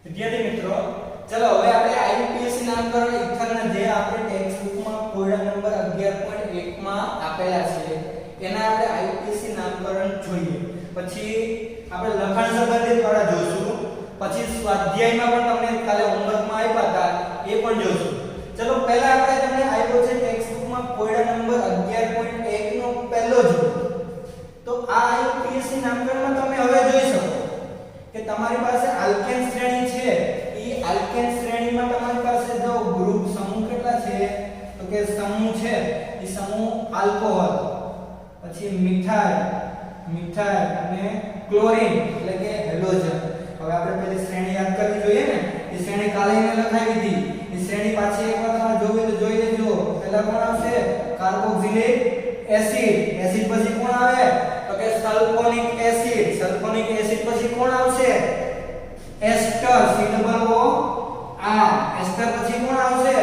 વિદ્યાર્થી મિત્રો, ચલો હવે આપણે આઈયુપીએસસી નામકરણ ઇથરના જે આપણે ટેક્સ્ટ બુકમાં કોયડા નંબર 11.1 માં આપેલા છે એના આપણે આઈયુપીએસસી નામકરણ જોઈએ. પછી આપણે લખાણ સંબંધિત વાળા જોઈશું. પછી સ્વાધ્યાયમાં પણ તમને કાલે હોમવર્કમાં આપ્યા હતા એ પણ જોઈશું. ચલો પહેલા આપણે તમને આપ્યો છે ટેક્સ્ટ બુકમાં કોયડા નંબર 11.1 નો પહેલો જો. તો આ આઈયુપીએસસી નામકરણમાં તમે હવે જોઈ શકો કે તમારી પાસે આલ્કેન શ્રેણી છે. ઈ આલ્કેન શ્રેણીમાં તમારી પાસે જો ગ્રુપ સમૂહ કેટલા છે તો કે સમૂહ છે ઈ સમૂહ આલ્કોહોલ, પછી મિથાઇલ અને ક્લોરીન એટલે કે હેલોજન. હવે આપણે પેલી શ્રેણી યાદ કરવી જોઈએ ને. એ શ્રેણી કાલે મેં લખાવી હતી. એ શ્રેણી પાછી એકવાર તમારે જોવી તો જોઈ લેજો. પહેલા કોણ આવશે? Carboxylic acid. એસિડ પછી કોણ આવે તો કે સલ્ફોનિક એસિડ. સલ્ફોનિક એસિડ પછી કોણ આવશે? એસ્ટર. COO R. એસ્ટર પછી કોણ આવશે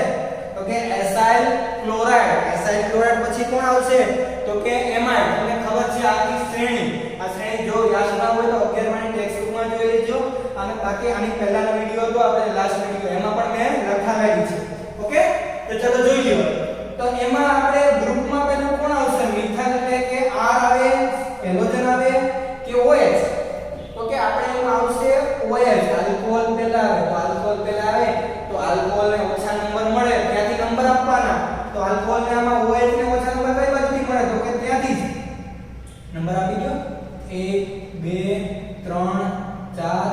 તો કે એસાઇલ ક્લોરાઇડ. એસાઇલ ક્લોરાઇડ પછી કોણ આવશે તો કે એમાઇડ. તમને ખબર છે આખી શ્રેણી. આ શ્રેણી જો યાદ ના હોય તો 11 માં ટેક્સ્ટ બુકમાં જોઈ લેજો. અને બાકી આની પહેલાનો વિડિયો હતો આપણે લાસ્ટ વિડિયો એમાં પણ મેં લખાવેલી છે. ઓકે, તો ચલો જોઈ લ્યો. તો એમાં આપણે ગ્રુપમાં પહેલું કોણ આવશે? મિથાઇલ એટલે કે R આવે, હેલોજન આવે કે OH? તો કે આપણે એમાં આવશે OH. આલ્કોહોલ પહેલા આવે તો આલ્કોહોલ પહેલા આવે તો આલ્કોહોલ ને ઓછા નંબર મળે ત્યાંથી નંબર આપવાના. તો આલ્કોહોલ ને આમાં OH ને ઓછા નંબર કઈ બાજુથી મળે તો કે ત્યાંથી જ નંબર આપી દો. 1 2 3 4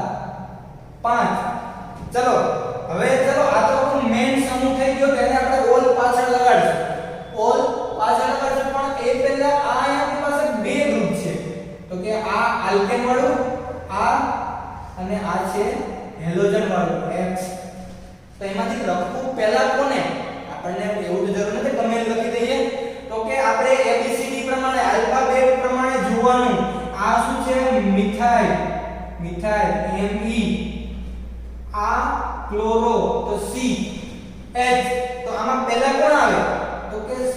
5. ચલો હવે ચલો આ તો આપણો મેઈન સમૂહ થઈ ગયો. તેને આપણે ઓલ પાછળ લગાડશું. ઓલ પાછળ લગાડશું પણ એ પહેલા આ આપણી પાસે બે ગ્રુપ છે. તો કે આ આલ્કેન વાળું આ અને આ છે હેલોજન વાળું X. તો એમાંથી લખવું પહેલા કોને? આપણને એવું તો જરૂર નથી ગમે લખી દઈએ. તો કે આપણે ABCD પ્રમાણે આલ્ફાબેટ પ્રમાણે જોવાનું. આ શું છે? Methyl Me. આ ક્લોરો તો C. H. તો આમાં પહેલા કોણ આવે તો કે C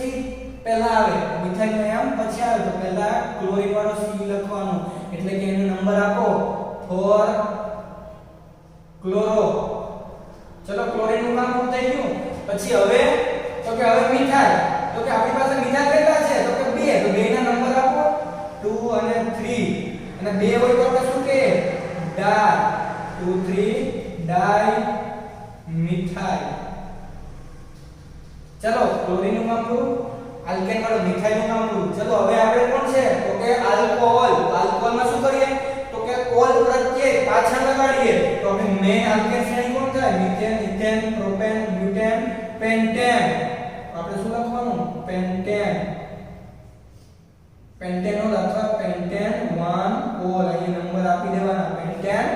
પહેલા આવે. મિથાઇલ ને એમ પછી આવે તો પહેલા ક્લોરીન વાળો C લખવાનો. એટલે કે એનો નંબર આપો 4 ક્લોરો. ચલો ક્લોરીન નું કામ પૂરું થઈ ગયું. પછી હવે તો કે હવે મિથાઇલ. તો કે આપણી પાસે મિથાઇલ કેટલા છે તો કે 2. તો 2 ના નંબર આપો 2 અને 3. અને 2 હોય તો આપણે શું કે ડાઈ 2 3 ડાઈ મિથાઇલ. ચલો ક્લોરીન નું કામ પૂરું, આલ્કેન વાળો મિથાઇલ નું કામ પૂરું. ચલો હવે આપણે કોણ છે તો કે આલ્કોહોલ. આલ્કોહોલ માં શું કરીએ તો કે ઓલ પ્રત્યય પાછળ લગાડીએ. તો આપણે મેઈન આલ્કેન શ્રેણી કોણ થાય? Methane, ethane, propane, butane, pentane. આપણે શું લખવાનું? પેન્ટેન. પેન્ટેનોલ અથવા પેન્ટેન 1 ઓલ. અહીં નંબર આપી દેવાના. Pentane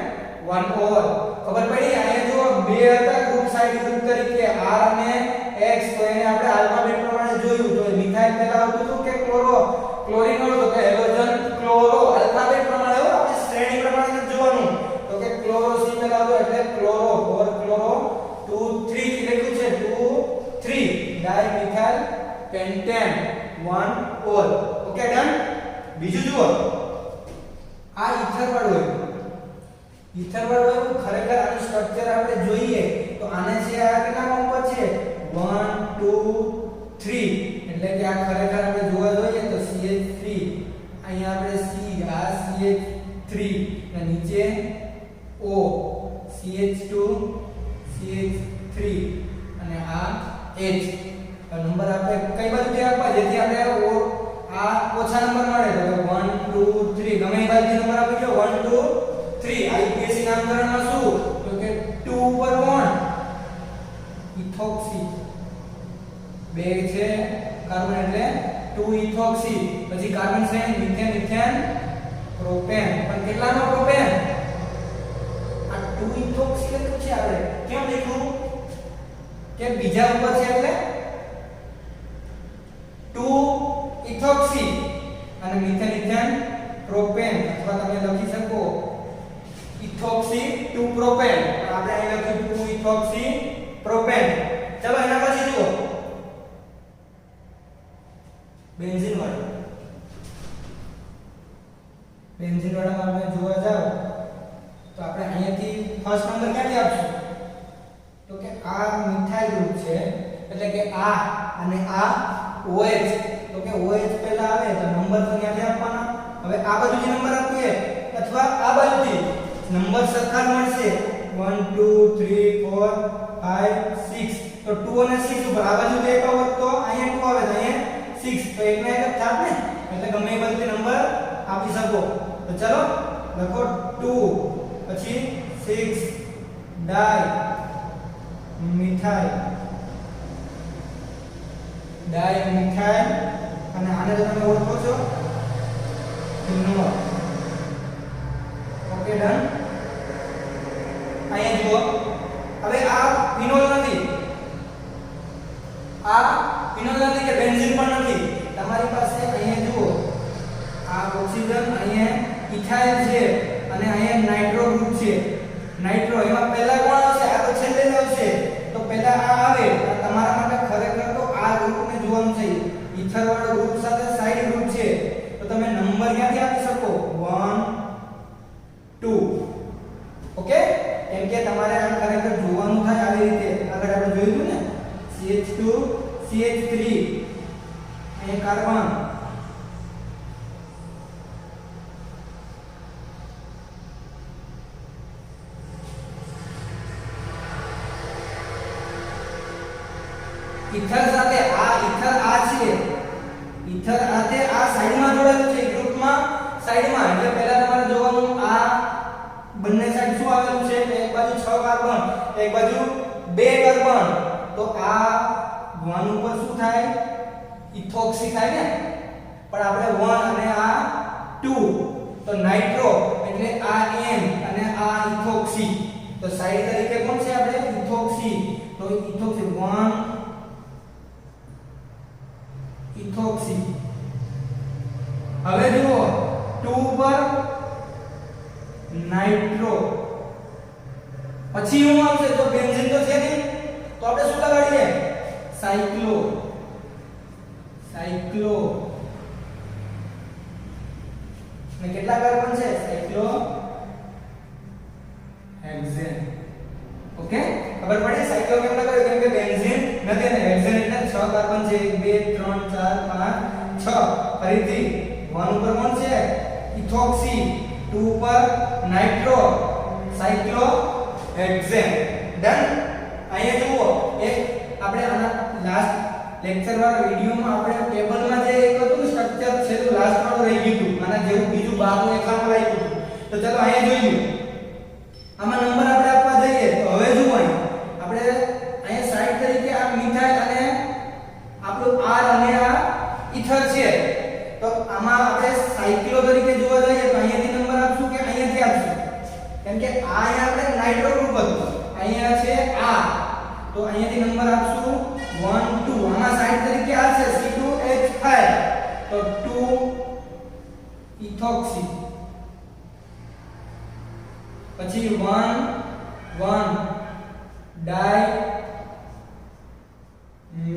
1 all. ખબર પડી? અહીંયા જો બે હતા ગ્રુપ સાઇડ ગ્રુપ તરીકે R અને X. તો એને આપણે આલ્ફાબેટ પ્રમાણે જોયું. તો મિથાઇલ પહેલા આવતું હતું કે ક્લોરીન વાળું તો કે હેલોજન ક્લોરો. આલ્ફાબેટ પ્રમાણે હો, આપણે શ્રેણી પ્રમાણે જોવાનું. તો કે ક્લોરો C પહેલા આવતું એટલે ક્લોરો 4 ક્લોરો 2 3 થી લખ્યું છે 2 3 di methyl pentane 1 ol. Okay done. બીજું જુઓ. આ ઈથર વાળું ખરેખર આનું સ્ટ્રક્ચર આપણે જોઈએ તો આને છે આ કેટલા નંબર છે 1 2 3. એટલે કે આ ખરેખર આપણે જોવા જોઈએ તો CH3. અહીંયા આપણે C આ CH3 અને નીચે O CH2 CH3 અને આ H. નંબર આપણે કઈ બાજુથી આપવા જેથી આપણે આ ઓછા નંબર મળે તો 1 2 3 ગમે એ બાજુથી નંબર આપી દો 1 2 3. આઈયુપીએસસી નામકરણમાં શું તો કે 2 ઉપર કોણ? ઇથોક્સી. 2 છે કાર્બન એટલે 2 ઇથોક્સી. પછી કાર્બન શ્રેણી મિથેન, ઇથેન, પ્રોપેન. પણ કેટલાનો પ્રોપેન? આ 2 ઇથોક્સી લખ્યું છે આપણે. કેમ લખ્યું કે બીજા ઉપર છે એટલે 2 ઇથોક્સી અને મિથેન, ઇથેન, પ્રોપેન. અથવા તમે લખી શકો ઇથોક્સી 2 પ્રોપેન. આપણે અહીં લખ્યું 2 ઇથોક્સી પ્રોપેન. ચલો એના પછી જુઓ બેન્ઝીન વાળું. બેન્ઝીન વાળામાં આપણે જોવા જાવ તો આપણે અહીંયાથી ફર્સ્ટ નંબર ક્યાંથી આપશું તો કે આ મિથાઇલ ગ્રુપ છે એટલે કે આ અને આ OH તો કે OH પહેલા આવે તો નંબર તો ક્યાંથી આપવાના હવે આ બાજુથી નંબર આપીએ અથવા આ બાજુથી નંબર સરખા મળશે 1 2 3 4 5 6 તો 2 અને 6 ઉપર આ બાજુ એક આવત તો અહીંયા 2 આવે તો અહીંયા 6 તો એકના એક જ થાત ને એટલે ગમે એ બાજુથી નંબર આપી શકો તો ચલો લખો 2 પછી 6 ડાઈ મિથાઇલ અને આને તો તમે ઓળખો છો ફિનોલ ઓકે ડન અહીંયા જુઓ હવે આ ફિનોલ નથી કે બેન્ઝીન પણ નથી તમારી પાસે અહીંયા જુઓ આ ઓક્સિજન અહીંયા ઇથાઇલ છે અને અહીંયા નાઇટ્રો ગ્રુપ છે નાઇટ્રો એમાં પહેલા કોણ આવશે આ તો છેલ્લે જ આવશે તો પહેલા આ આવે તમારા માટે ખરેખર તો આ ગ્રુપને જોવાનું છે ઇથર વાળો ગ્રુપ સાથે સાઇડ ગ્રુપ છે તો તમે નંબર ક્યાંથી આપી શકો 1 2 ઓકે કેમ કે તમારે આ ખરેખર જોવાનું થાય આવી રીતે આગળ આપણે જોયું ને CH2 CH3 અહીં કાર્બન ઇથર સાથે આ ઇથર આ છે ઇથર આતે આ સાઈડમાં જોડાયેલું છે ગ્રુપમાં સાઈડમાં એટલે પહેલા તમારે જોવાનું આ બંને સાઈડ શું આવેલું છે એક બાજુ 6 કાર્બન એક બાજુ 2 કાર્બન તો આ 1 ઉપર શું થાય ઇથોક્સી થાય ને પણ આપણે 1 અને આ 2 તો નાઇટ્રો એટલે આ N અને આ ઇથોક્સી તો સાઈડ તરીકે કોણ છે આપણે ઇથોક્સી તો ઇથોક્સી 1 ઇથોક્સી હવે જુઓ 2 પર નાઇટ્રો પછી શું આવશે તો બેન્ઝીન તો છે નહીં તો આપણે શું લગાડીએ સાયક્લો ને કેટલા કાર્બન છે સાયક્લો હેક્સેન ઓકે ખબર પડી સાયક્લો કેમ લગાડ્યું કેમ કે બેન્ઝીન નથી ને હેક્સેન એટલે 6 કાર્બન છે 1 2 3 4 5 6 ફરીથી 1 ઉપર કોણ છે ઇથોક્સી 2 ઉપર નાઇટ્રો સાયક્લો હેક્સેન ડન અહીંયા જુઓ એક આપણે આના લાસ્ટ લેક્ચર વાળા વિડિયોમાં આપણે ટેબલમાં જે એક હતું સ્ટ્રક્ચર છે તો લાસ્ટ વાળું રહી ગયું હતું આના જેવું બીજું બારનું એક્ઝામ્પલ આપ્યું તો ચલો અહીંયા જોઈએ આમાં નંબર આપણે આપવા જઈએ તો હવે જુઓ આપણે અહીંયા સાઈડ તરીકે આ મિથાઇલ અને આપણું R અને આ ઇથર છે તો આમાં આપણે સાયક્લો તરીકે જોવા જઈએ તો અહીંયાથી નંબર આપશું કે અહીંયાથી આપશું કેમ કે આ અહીંયા આપણે નાઇટ્રો ગ્રુપ હતું અહીંયા છે આ તો અહીંયાથી નંબર આપશું 1 2 આમાં સાઈડ તરીકે આ છે C2H5 તો 2 ઇથોક્સી પછી 1 ડાઈ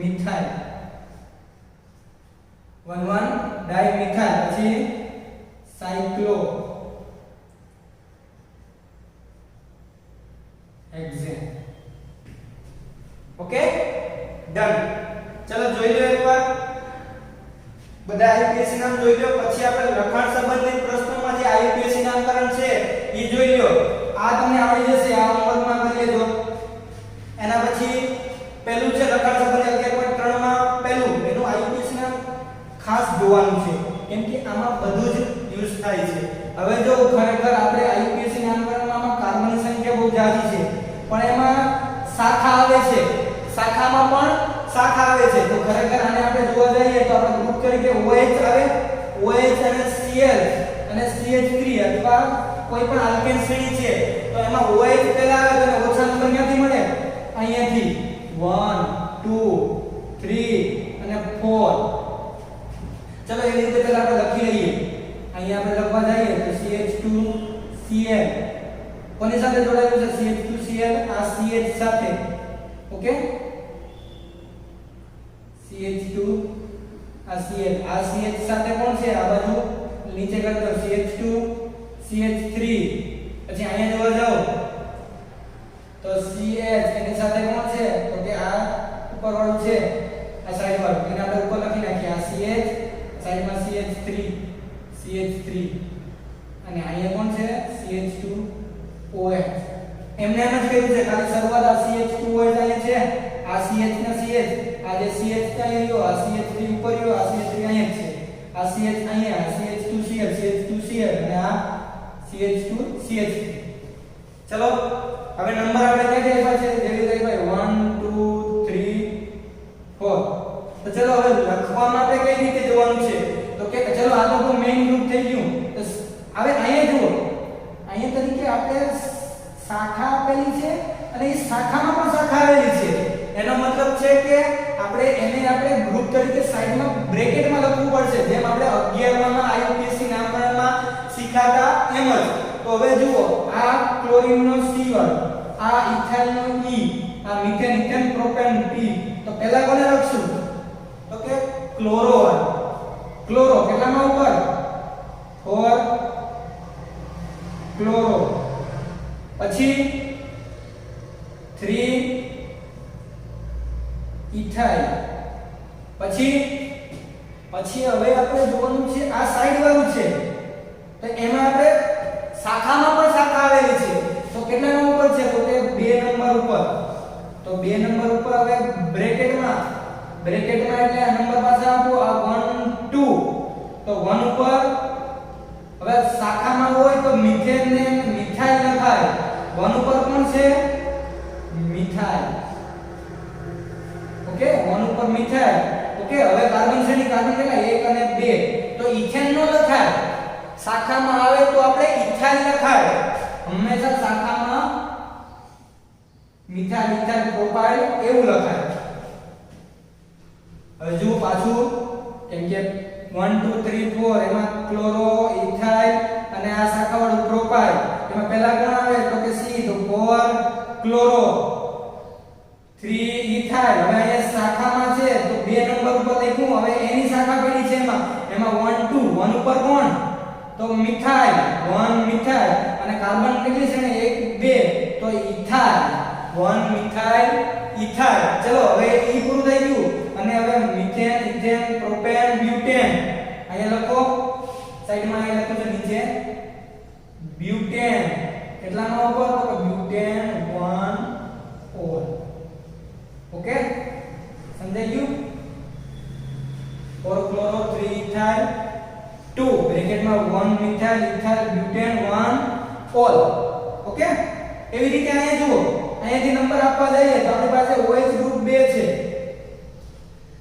મિથાઇલ 1 ડાઈ મિથાઇલ પછી સાયક્લો હેક્સેન ઓકે ડન ચલો જોઈ લો એકવાર બધા આઈયુપીએસસી નામ જોઈ લો પછી આપણે લખાણ સંબંધિત પ્રશ્નોમાં જે આઈયુપીએસસી નામકરણ છે એ જોઈ લો આ તમને આવડી જશે આ હોમવર્કમાં કરી લેજો એના પછી પહેલું છે લખાણ સંબંધિત 11.3 માં પહેલું એનું આઈયુપીએસસી નામ ખાસ જોવાનું છે કેમ કે આમાં બધું જ યુઝ થાય છે હવે જો ખરેખર આપણે આઈયુપીએસસી નામકરણમાં કાર્બનની સંખ્યા બહુ જાજી છે પણ એમાં શાખા આવે છે શાખામાં પણ શાખા આવે છે તો ખરેખર આને આપણે જોવા જઈએ તો આપણે ગ્રુપ તરીકે OH આવે OH અને Cl અને CH3 અથવા કોઈ પણ આલ્કેન શ્રેણી છે તો એમાં OH પહેલા આવે તો ઓછા નંબર ક્યાંથી મળે અહીંયાથી 1 2 3 અને 4 ચલો એ રીતે પહેલા આપણે લખી લઈએ અહીંયા આપણે લખવા જઈએ તો CH2Cl કોની સાથે જોડાયેલું છે CH2Cl આ CH સાથે ઓકે CH2 આ CH સાથે કોણ છે આ બાજુ નીચે કરી દો CH2 CH3 પછી અહીંયા જોવા જાઓ OH એમને એમ જ કર્યું છે ખાલી શરૂઆત આ CH2OH અહીંયા છે આ CH ને CH આ જે CH ત્યાં રહ્યો આ CH3 ઉપર રહ્યો આ CH3 અહીંયા છે આ CH અહીંયા આ CH2Cl CH2Cl અને આ CH2CH3 ચલો હવે નંબર આપણે ક્યાં આપ્યા છે જેવી રીતે ભાઈ 1 2 3 4 તો ચલો હવે લખવા માટે કઈ રીતે જવાનું છે તો કે ચલો આ તો મેઈન ગ્રુપ થઈ ગયું તો હવે અહીંયા જુઓ અહીંયા તરીકે આપણે શાખા આપેલી છે અને એ શાખામાં પણ શાખા આવેલી છે એનો મતલબ છે કે આપણે ગ્રુપ તરીકે સાઈડમાં બ્રેકેટમાં લખવું પડશે જેમ આપણે 11માં આઈયુપીએસસી નામકરણમાં શીખ્યા એમ જ તો હવે જુઓ આ ક્લોરીનનો C1 આ ઇથાઇલનો E આ મિથેન ઇથેન પ્રોપેન P તો પહેલા કોને લખશું તો કે ક્લોરો કેટલામાં ઉપર 4 ક્લોરો પછી 3 ઇથાઇલ પછી હવે આપણે જોવાનું છે આ સાઈડ વાળું છે તો એમાં આપણે શાખામાં પણ શાખા આવેલી છે તો કેટલા નંબર ઉપર છે તો કે 2 નંબર ઉપર તો 2 નંબર ઉપર હવે બ્રેકેટમાં એટલે આ નંબર પાસે આપો આ 1 2 તો 1 ઉપર હવે શાખામાં હોય તો મિથેન ને મિથાઇલ લખાય 1 ઉપર કોણ છે મિથાઇલ ઓકે 1 ઉપર મિથાઇલ ઓકે હવે કાર્બન છે ની કાર્બન કેટલા 1 અને 2 તો ઇથેન નો લખાય શાખામાં આવે તો આપણે ઇથાઇલ લખાય હંમેશા શાખામાં મિથાઇલ ઇથાઇલ પ્રોપાઇલ એવું લખાય હવે જો પાછું કેમ કે 1 2 3 4 એમાં ક્લોરો ઇથાઇલ અને આ શાખાવાળું પ્રોપાઇલ એમાં પહેલા કોણ આવે તો કે C તો 4 ક્લોરો 3 ઇથાઇલ હવે અહીંયા શાખામાં છે તો 2 નંબર ઉપર લખ્યું હવે એની શાખા પડી છે એમાં 1 2 1 ઉપર કોણ તો મિથાઇલ 1 મિથાઇલ અને કાર્બન કેટલી છે ને 1 2 તો ઇથાઇલ 1 મિથાઇલ ઇથાઇલ ચલો હવે ઈ પૂરું થઈ ગયું અને હવે મિથેન ઇથેન પ્રોપેન બ્યુટેન અહીંયા લખો સાઈડમાં અહીંયા લખ્યું છે નીચે બ્યુટેન કેટલામાં ઉપર તો બ્યુટેન 1 ઓલ ઓકે સમજાઈ ગયું 4 chloro 3 ethyl 2 બ્રેકેટમાં 1 methyl ethyl butane 1 ol okay એવી રીતે અહીંયા જુઓ અહીંયાથી નંબર આપવા જઈએ તો આપણી પાસે OH ગ્રુપ 2 છે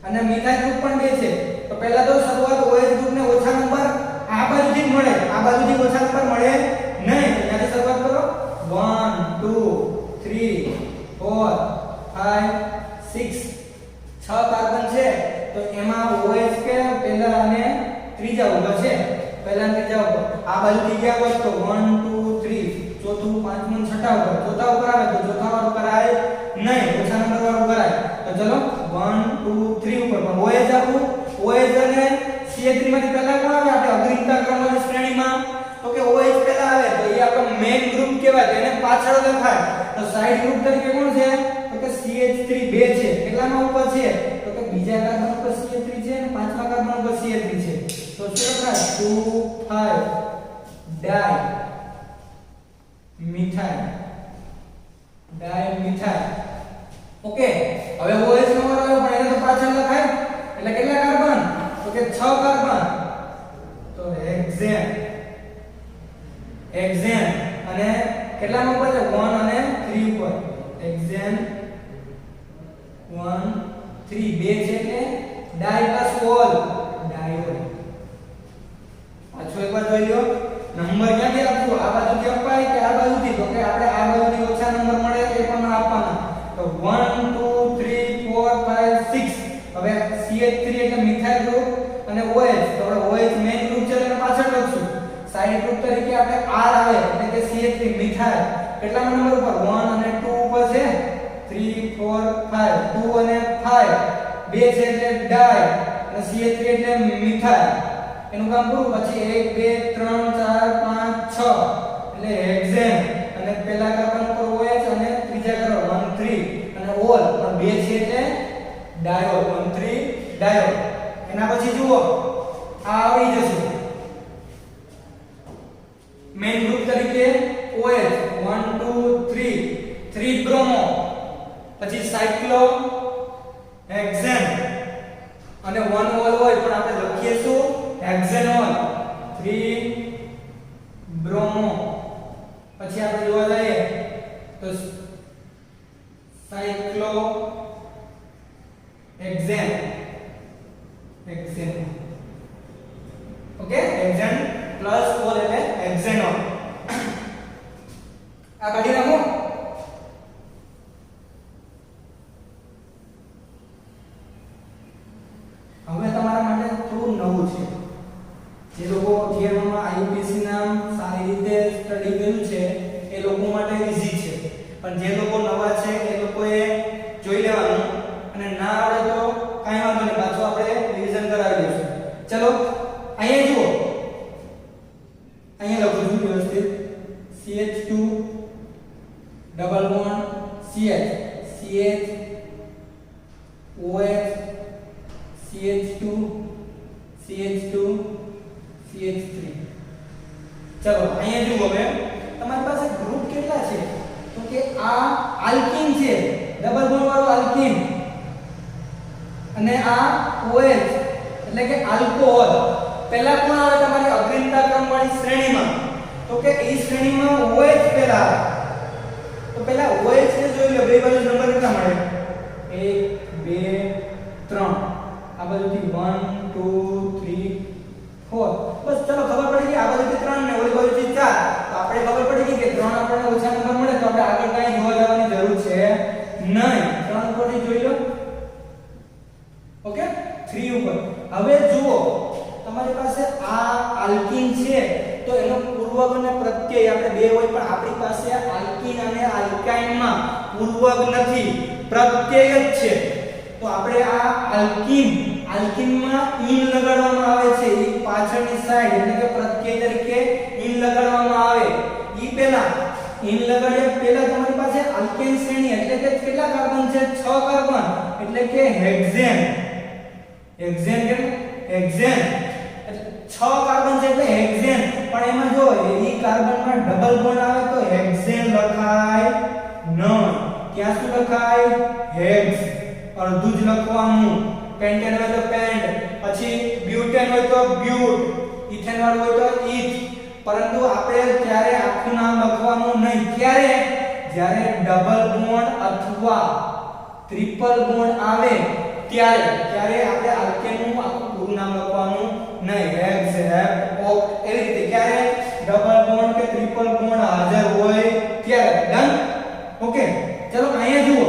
અને મિથાઇલ ગ્રુપ પણ 2 છે તો પહેલા તો શરૂઆત OH ગ્રુપ ને ઓછા નંબર આ બાજુથી મળે આ બાજુથી ઓછા નંબર મળે નહીં તો ત્યાંથી શરૂઆત કરો 1 2 3 4 5 6 કાર્બન છે તો એમાં OH કે પહેલા અને ત્રીજા ઉપર છે પહેલા અને ત્રીજા ઉપર આ બાજુથી ગયા હોય તો 1 2 3 ચોથું પાંચમું છઠ્ઠા ઉપર ચોથા ઉપર આવે તો ચોથા વાળું કરાય નહીં ઓછા નંબર વાળું કરાય તો ચલો 1 2 3 ઉપર પણ OH આપું OH અને CH3 માંથી પહેલા કોણ આવે આપણે અગ્રિમતા ક્રમની શ્રેણીમાં તો કે OH પહેલા આવે તો એ આપણો મેઈન ગ્રુપ કહેવાય એને પાછળ લખાય તો સાઈડ ગ્રુપ તરીકે કોણ છે તો કે CH3 2 છે કેટલામાં ઉપર છે તો કે બીજા કાર્બન ઉપર CH3 છે અને પાંચમા કાર્બન ઉપર CH3 છે તો શું લખાય 2 5 ડાઈ મિથાઇલ ઓકે હવે OH નંબર આવ્યો પણ એને તો પાછળ લખાય એટલે કેટલા કાર્બન તો કે 6 કાર્બન તો હેક્ઝેન અને કેટલા નંબર છે 1 અને 3 ઉપર હેક્ઝેન 1 3 2 છે એટલે ડાઈ પ્લસ ઓલ ડાયોલ પાછો એકવાર જોઈ લો નંબર ક્યાંથી આપવું આ બાજુથી અપાય કે આ બાજુથી તો કે આપણે આ બાજુથી ઓછા નંબર મળે એ પણ આપવાના તો 1 2 3 4 5 6 હવે CH3 એટલે મિથાઇલ ગ્રુપ અને OH તો આપણે OH મેઈન ગ્રુપ છે એટલે પાછળ લખશું સાઈડ ગ્રુપ તરીકે આપણે R આવે એટલે કે CH3 મિથાઇલ કેટલા નંબર ઉપર 1 અને 2 ઉપર છે 3 4 5 2 અને 5 2 છે એટલે ડાઈ અને CH3 એટલે મિથાઇલ એનું કામ પૂરું પછી 1 2 3 4 5 6 એટલે હેક્ઝેન અને પહેલા કાર્બન પર OH અને ત્રીજા કાર્બન 1 3 અને ઓલ પણ 2 છે એટલે ડાયોલ 1 3 ડાયોલ એના પછી જુઓ આ આવી જશે મેઈન ગ્રુપ તરીકે OH 1 3 બ્રોમો, પછી સાયક્લો હેક્સેન અને 1 ઓલ હોય પણ આપણે લખીએ શું હેક્સેનોલ 3 બ્રોમો, પછી આપણે જોવા જઈએ તો સાયક્લો હેક્સેન ઓકે હેક્સેન પ્લસ ઓલ એટલે હેક્સેનોલ આ કાઢી નાખો. હવે તમારા માટે થોડું નવું છે. જે લોકો થિયરીમાં આઈયુપીએસસી નામ સારી રીતે સ્ટડી કર્યું છે એ લોકો માટે ઈઝી છે, પણ જે લોકો નવા છે એ લોકોએ જોઈ લેવાનું અને ના આવડે તો કાંઈ વાંધો નહીં, પાછું આપણે રિવિઝન કરાવી દઈશું. ચલો અહીંયા જુઓ, અહીંયા લખું છું વ્યવસ્થિત CH2 double bond CH OH CH2 CH3. ચલો અહીંયા જુઓ, હવે તમારી પાસે ગ્રુપ કેટલા છે તો કે આ આલ્કીન છે, ડબલ બોન્ડ વાળો આલ્કીન, અને આ OH એટલે કે આલ્કોહોલ. પહેલા કોણ આવે તમારી અગ્રતા ક્રમવાળી શ્રેણીમાં તો કે એ શ્રેણીમાં OH પહેલા આવે. તો પહેલા OH ને જોઈ લો, બે બાજુ નંબર કેટલા મળે 1 2 3, આ બાજુથી 1 2 3 4. બસ ચલો ખબર પડી ગઈ, આ બાજુથી 3 ને ઓલી બાજુથી 4, તો આપણે ખબર પડી ગઈ કે 3 આપણને ઓછા નંબર મળે તો આપણે આગળ કાંઈ જોવા જવાની જરૂર છે નહીં. 3 ઉપરથી જોઈ લો ઓકે 3 ઉપર. હવે જુઓ તમારી પાસે આ આલ્કીન છે તો એનો પૂર્વક અને પ્રત્યય આપણે બે હોય, પણ આપણી પાસે આલ્કીન અને આલ્કાઇનમાં પૂર્વક નથી, પ્રત્યય જ છે. તો આપણે આ આલ્કીનમાં ઈન લગાડવામાં આવે છે, ઈ પાછળની સાઈડ એટલે કે પ્રત્યય તરીકે ઈન લગાડવામાં આવે. ઈ પહેલા ઈન લગાડ્યા પહેલા તમારી પાસે આલ્કેન શ્રેણી એટલે કે કેટલા કાર્બન છે 6 કાર્બન એટલે કે હેક્સેન. હેક્સેન એટલે 6 કાર્બન છે એટલે હેક્સેન, પણ એમાં જો ઈ કાર્બનમાં ડબલ બોન્ડ આવે તો હેક્સેન લખાય નહીં. ક્યાં શું લખાય હેક્સ, અડધું જ લખવાનું. પેન્ટેન હોય તો પેન્ટ, પછી બ્યુટેન હોય તો બ્યુટ, ઇથેન વાળું હોય તો ઇથ. પરંતુ આપણે ત્યારે આખું નામ લખવાનું નહીં. ક્યારે? જ્યારે ડબલ બોન્ડ અથવા ટ્રિપલ બોન્ડ આવે ત્યારે આપણે આલ્કેનનું આખું પૂરું નામ લખવાનું નહીં. હેક્સ હેપ ઓક એવી રીતે ક્યારે ડબલ બોન્ડ કે ટ્રિપલ બોન્ડ હાજર હોય ત્યારે. Done okay. ચલો અહીંયા જુઓ,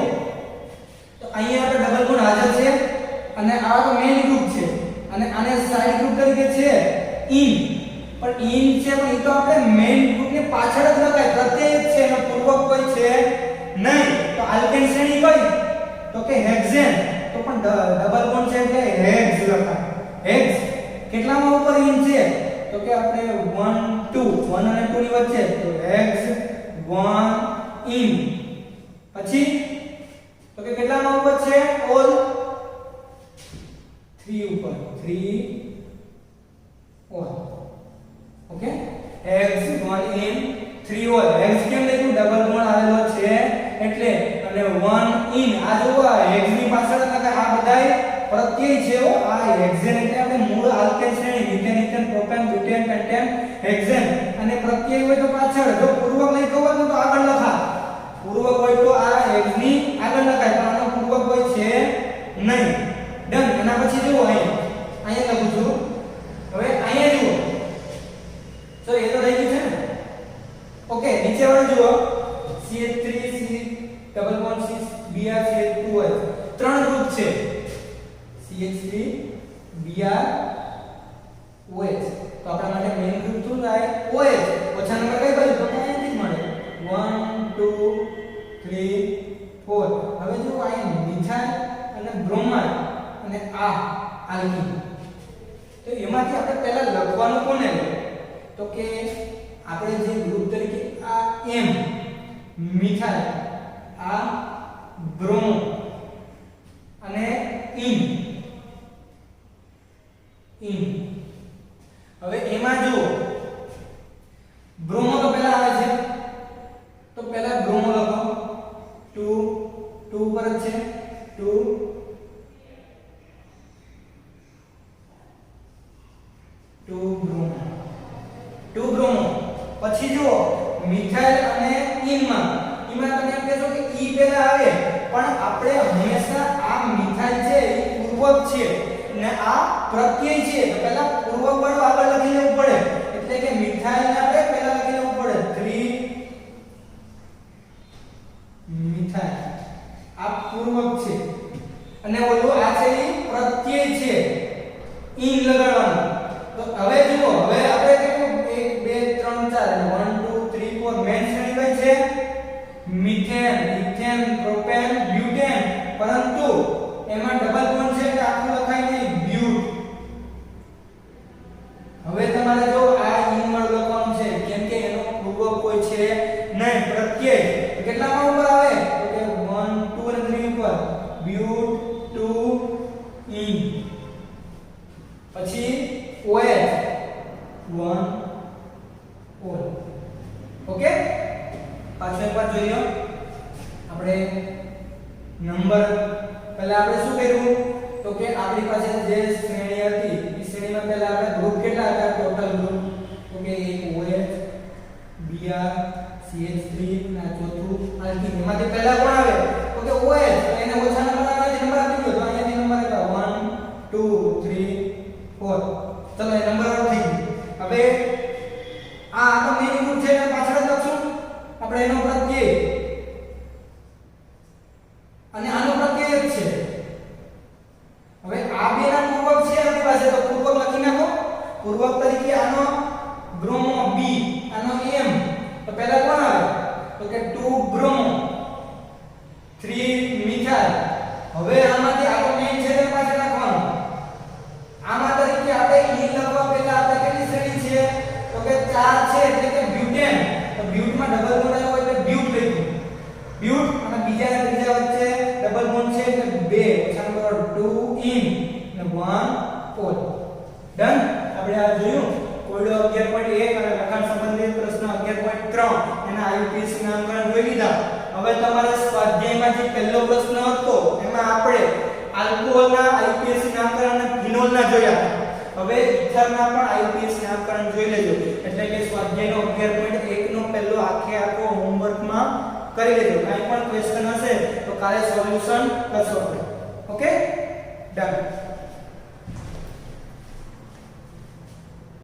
તો અહીંયા આપણે ડબલ બોન્ડ હાજર છે અને આ તો મેઇન ગ્રુપ છે અને આને સાઇડ ગ્રુપ તરીકે છે ઇન. પણ ઇન છે પણ એ તો આપણે મેઇન ગ્રુપની પાછળ જ લખાય, પ્રત્યય જ છે, એનો પૂર્વક કોઈ છે નહીં. તો આલ્કેન શ્રેણી કઈ તો કે હેક્સેન. તો પણ ડબલ બોન્ડ છે એટલે હેક્સ લખાય. હેક્સ કેટલામાં ઉપર ઇન છે તો કે આપણે 1 2 1 અને 2 ની વચ્ચે, તો હેક્સ 1 ઇન. પછી તો કે કેટલામાં ઉપર છે ઓલ 3 ઉપર 3 all okay. Hex 1 in 3 all. Hex કેમ લખ્યું? ડબલ બોન્ડ આવેલો છે એટલે. અને 1 ઇન આ જો હેક્સ ની પાછળ લખાય, આ બધાય પ્રત્યય છે. આ હેક્સેન એટલે આપણે મૂળ આલ્કેન શ્રેણી methane ethane propane butane pentane hexane, અને પ્રત્યય હોય તો પાછળ. જો પૂર્વક લખ્યો હોય તો આગળ લખા, પૂર્વક હોય તો આ હેક્સ ની આગળ લખાય, પણ આનો પૂર્વક હોય છે નહીં. ડન. એના પછી જુઓ અહીંયા લખું છું. હવે અહીંયા જુઓ, તો એ તો રહી ગયું છે ને ઓકે. નીચે વાળું જુઓ CH3 C double bond C Br CH2OH, 3 group છે CH3 Br OH. તો આપણા માટે મેઇન ગ્રુપ શું થાય OH. ઓછા નંબર કઈ બાજુ તો અહીંયાથી જ મળે 1 2 3 4. હવે જો અહીંયા મિથાઇલ અને બ્રોમાઇડ અને આ આલ્કીન, તો એમાંથી આપણે પહેલા લખવાનું કોને તો કે આપણે જે ગ્રુપ તરીકે આ M મિથાઇલ, આ બ્રોમો અને ઇન. હવે એમાં જુઓ બ્રોમો તો પહેલા આવે છે, તો પહેલા બ્રોમો લખો એમાં તમે એમ કહેશો કે ઈ પહેલા આવે, પણ આપણે હંમેશા આ મિથાઇલ છે એ પૂર્વક છે ને આ પ્રત્યય છે, તો પહેલા પૂર્વક વાળું આગળ લખી લેવું પડે, એટલે કે મિથાઇલ ને આપણે પહેલા લખી લેવું પડે 3 મિથાઇલ, આ પૂર્વક છે અને ઓલું આ છે એ પ્રત્યય છે, ઈ લગાડવાનું. તો હવે જુઓ, હવે આપણે કેટલું 1 2 3 4 1 2 3 4 મેન શ્રેણી કઈ છે? મિથેન, ઇથેન, પ્રોપેન, બ્યુટેન, પરંતુ એમાં ડબલ બોન્ડ છે એટલે આખું લખાય નહીં બ્યુટ. હવે તમારે જો આ ઈમળ લખવાનું છે કેમ કે એનો પૂર્વક કોઈ છે નહીં, પ્રત્યય. કેટલામાં ઉપર આવે? તો કે 1 2 અને 3 ઉપર બ્યુટ 2 ઈન, પછી OH 1 ઓલ. ઓકે, પાછો એકવાર જોઈ લો. આપણે નંબર પહેલા આપણે શું કર્યું? તો કે આપણી પાસે જે શ્રેણી હતી એ શ્રેણીમાં પહેલા આપણે ગ્રુપ કેટલા હતા ટોટલ ગ્રુપ? તો કે એક OH, Br, CH3 ના ચોથું આલ્કીન. એમાંથી પહેલા કોણ આવે? તો કે OH. એને ઓછા નંબર આવે નંબર આપી દો, તો અહીંયાથી નંબર આપ્યા 1 2 3 4. ચલો એ નંબર આઉટ થઈ ગયું. હવે આ તો મેઇન ગ્રુપ છે એટલે પાછળ જ લખશું આપણે એનો પ્રત્યય, અને આનો પ્રત્યય જ છે. હવે આ બેના પૂર્વક છે આપણી પાસે, તો પૂર્વક લખી નાખો. પૂર્વક તરીકે આનો બ્રોમો B, આનો M. તો પહેલા કોણ આવે? તો કે 2 બ્રોમો 3 મિથાઇલ. હવે આમાંથી આ તો મેઇન છે એટલે પાછળ લખવાનું. આમાં તરીકે આપણે ઈ લખવા પહેલા આપણે કેટલી શ્રેણી છે? તો કે 4 છે એટલે કે બ્યુટેન. તો બ્યુટમાં ડબલ બોન્ડ આવ્યો એટલે બ્યુટ લખ્યું. બ્યુટ અને બીજા ત્રીજા વચ્ચે ડબલ બોન્ડ છે એટલે 2 ઓછા નંબર 2 ઇન અને 1 ઓલ. ડન. આપણે આ જોયું કોયડો 11.1 અને લખાણ સંબંધિત પ્રશ્ન 11.3 એના આઈયુપીએસસી નામકરણ જોઈ લીધા. હવે તમારે સ્વાધ્યાયમાં જે પહેલો પ્રશ્ન હતો એમાં આપણે આલ્કોહોલના આઈયુપીએસસી નામકરણ અને ફિનોલના જોયા. હવે ઇથરના પણ આઈયુપીએસસી નામકરણ જોઈ લેજો, એટલે કે સ્વાધ્યાયનો 11.1 નો પહેલો આખો હોમવર્કમાં કરી લેજો. કાઈ પણ ક્વેશ્ચન હશે તો કાલે સોલ્યુશન કરશો આપણે.